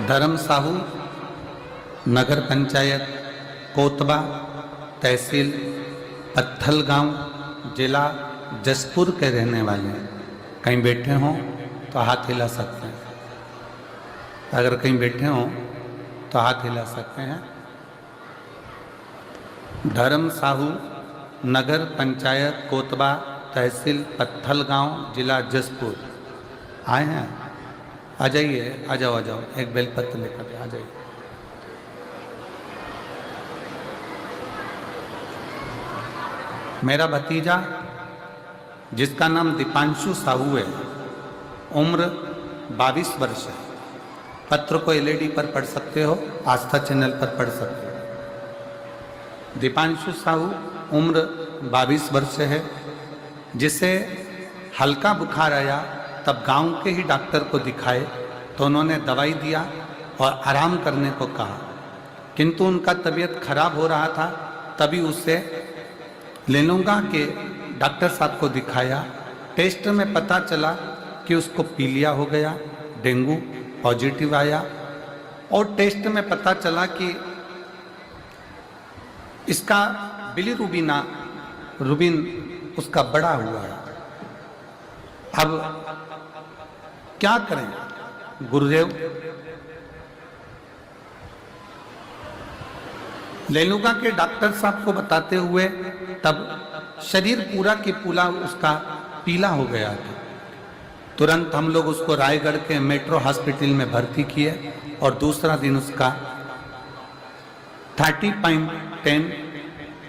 धर्म साहू, नगर पंचायत कोतबा, तहसील पत्थल गांव, जिला जसपुर के रहने वाले हैं। कहीं बैठे हों तो हाथ हिला सकते हैं। अगर कहीं बैठे हों तो हाथ हिला सकते हैं। धर्म साहू, नगर पंचायत कोतबा, तहसील पत्थल गांव, जिला जसपुर। आए हैं? आ जाइए, आ जाओ, एक बेलपत्र लेकर आ जाइए। मेरा भतीजा जिसका नाम दीपांशु साहू है, उम्र 22 वर्ष है। पत्र को एलईडी पर पढ़ सकते हो, आस्था चैनल पर पढ़ सकते हो। दीपांशु साहू उम्र 22 वर्ष है, जिसे हल्का बुखार आया तब गांव के ही डॉक्टर को दिखाए तो उन्होंने दवाई दिया और आराम करने को कहा, किंतु उनका तबीयत खराब हो रहा था। तभी उससे लेनुंगा के डॉक्टर साहब को दिखाया। टेस्ट में पता चला कि उसको पीलिया हो गया, डेंगू पॉजिटिव आया, और टेस्ट में पता चला कि इसका बिलीरुबिन उसका बड़ा हुआ है। अब क्या करें गुरुदेव? लेनुगा के डॉक्टर साहब को बताते हुए तब शरीर पूरा की पूरा उसका पीला हो गया था। तुरंत हम लोग उसको रायगढ़ के मेट्रो हॉस्पिटल में भर्ती किए और दूसरा दिन उसका 30.10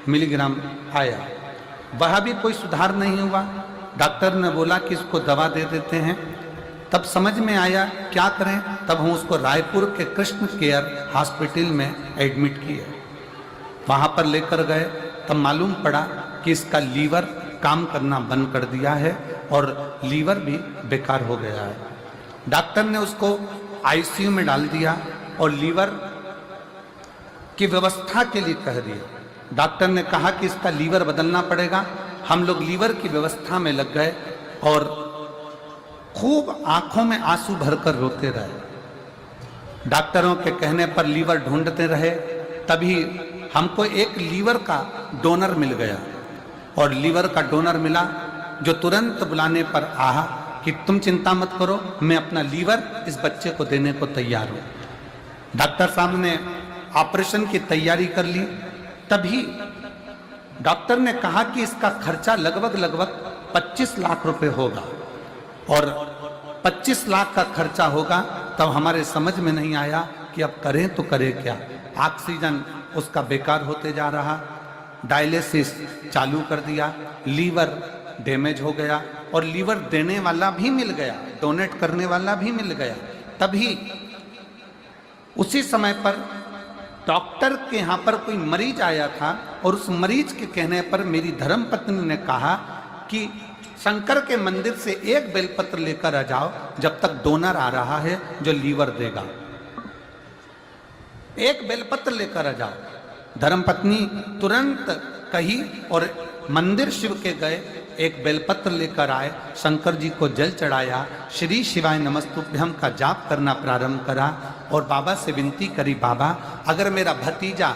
मिलीग्राम आया। वह भी कोई सुधार नहीं हुआ। डॉक्टर ने बोला कि इसको दवा दे देते हैं। तब समझ में आया क्या करें। तब हम उसको रायपुर के कृष्ण केयर हॉस्पिटल में एडमिट किए। वहाँ पर लेकर गए तब मालूम पड़ा कि इसका लीवर काम करना बंद कर दिया है और लीवर भी बेकार हो गया है। डॉक्टर ने उसको आईसीयू में डाल दिया और लीवर की व्यवस्था के लिए कह दिया। डॉक्टर ने कहा कि इसका लीवर बदलना पड़ेगा। हम लोग लीवर की व्यवस्था में लग गए और खूब आंखों में आंसू भरकर रोते रहे। डॉक्टरों के कहने पर लीवर ढूंढते रहे। तभी हमको एक लीवर का डोनर मिल गया और लीवर का डोनर मिला जो तुरंत बुलाने पर आहा कि तुम चिंता मत करो, मैं अपना लीवर इस बच्चे को देने को तैयार हूं। डॉक्टर साहब ने ऑपरेशन की तैयारी कर ली। तभी डॉक्टर ने कहा कि इसका खर्चा लगभग 25 लाख रुपए होगा और 25 लाख का खर्चा होगा। तब हमारे समझ में नहीं आया कि अब करें तो करें क्या। ऑक्सीजन उसका बेकार होते जा रहा, डायलिसिस चालू कर दिया, लीवर डैमेज हो गया और लीवर देने वाला भी मिल गया, डोनेट करने वाला भी मिल गया। तभी उसी समय पर डॉक्टर के यहाँ पर कोई मरीज आया था और उस मरीज के कहने पर मेरी धर्मपत्नी ने कहा कि शंकर के मंदिर से एक बेलपत्र लेकर आ जाओ, जब तक डोनर आ रहा है जो लीवर देगा। एक बेलपत्र लेकर आ जाओ। धर्मपत्नी तुरंत कही और मंदिर शिव के गए, एक बेलपत्र लेकर आए, शंकर जी को जल चढ़ाया, श्री शिवाय नमस्तुभ्यम का जाप करना प्रारंभ करा और बाबा से विनती करी, बाबा अगर मेरा भतीजा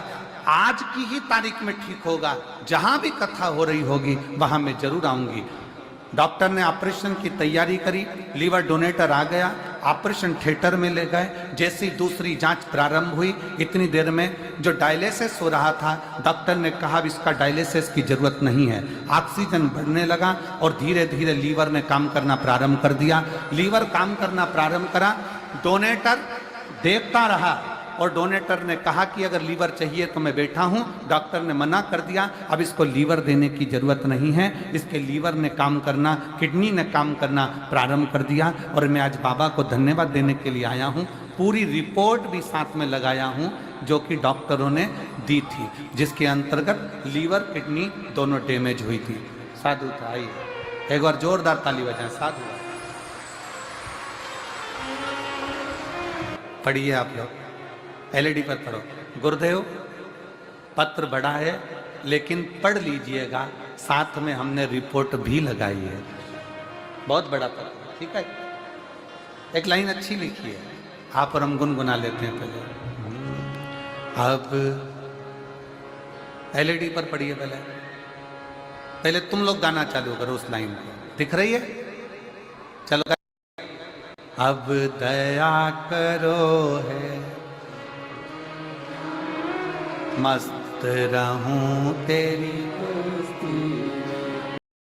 आज की ही तारीख में ठीक होगा, जहां भी कथा हो रही होगी वहां मैं जरूर आऊंगी। डॉक्टर ने ऑपरेशन की तैयारी करी, लीवर डोनेटर आ गया, ऑपरेशन थिएटर में ले गए। जैसी दूसरी जांच प्रारंभ हुई, इतनी देर में जो डायलिसिस हो रहा था, डॉक्टर ने कहा इसका डायलिसिस की जरूरत नहीं है। ऑक्सीजन बढ़ने लगा और धीरे धीरे लीवर ने काम करना प्रारंभ कर दिया। लीवर काम करना प्रारंभ करा, डोनेटर देखता रहा और डोनेटर ने कहा कि अगर लीवर चाहिए तो मैं बैठा हूं। डॉक्टर ने मना कर दिया, अब इसको लीवर देने की जरूरत नहीं है। इसके लीवर ने काम करना, किडनी ने काम करना प्रारंभ कर दिया और मैं आज बाबा को धन्यवाद देने के लिए आया हूं। पूरी रिपोर्ट भी साथ में लगाया हूं जो कि डॉक्टरों ने दी थी, जिसके अंतर्गत लीवर किडनी दोनों डैमेज हुई थी। साधु था, आइए एक बार जोरदार ताली बजाएं। साधु पढ़िए आप लोग, एलईडी पर पढ़ो। गुरुदेव पत्र बड़ा है लेकिन पढ़ लीजिएगा, साथ में हमने रिपोर्ट भी लगाई है। बहुत बड़ा पत्र, ठीक है। एक लाइन अच्छी लिखी है, आप और हम गुनगुना लेते हैं पहले। अब एलईडी पर पढ़िए पहले, पहले तुम लोग गाना चालू करो उस लाइन को, दिख रही है? चलो। अब दया करो है मस्त रहूं तेरी दोस्ती